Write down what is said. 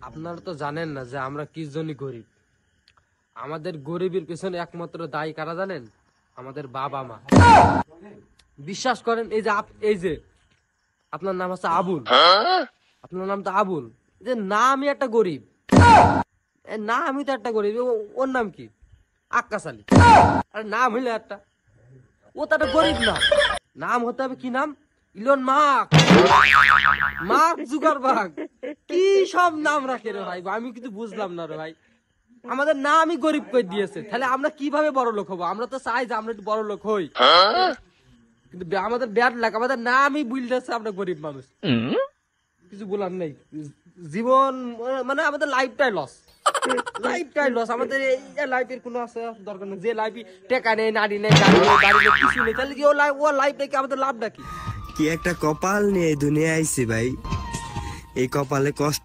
আপনারা তো জানেন না যে আমরা কি জন্য গরিব। আমাদের গরিবের পেছনে একমাত্র দায়ী কারা জানেন? আমাদের বাবা মা। বিশ্বাস করেন, এই যে আপনার নাম আছে আবুল, আপনার নাম তো আবুল, যে না আমি একটা গরিব, না আমি তো একটা গরিব। ওর নাম কি? আক্কাস আলী। আর নাম হইলে একটা, ও তো একটা গরিব না। নাম হতে হবে কি নাম? Elon mark, mark Zuckerberg. কি সব নাম রাখে রে ভাই, আমি কিন্তু বুঝলাম না রে ভাই। আমাদের নামই গরিব করে দিয়েছে, তাহলে আমরা কিভাবে বড় লোক হবো? আমরা তো চাই যে আমরা একটু বড় লোক হই, কিন্তু আমাদের ব্যাড লাগ, আমাদের নামই বুঝতেছে আমরা গরিব মানুষ। কিছু বলার নেই, জীবন মানে আমাদের লাইফটাই লস, লাইফটাই লস। আমাদের এই লাইফের কোনো আছে দরকার নেই। যে লাইফে টেকা নেই, নারী নেই, গাড়ি নেই, বাড়ি নেই, কিছু নেই, তাহলে কি ও লাইফ নাকি আমাদের লাভটা কি? কি একটা কপাল নিয়ে এই দুনিয়া আইছি ভাই, এই কপালে কষ্ট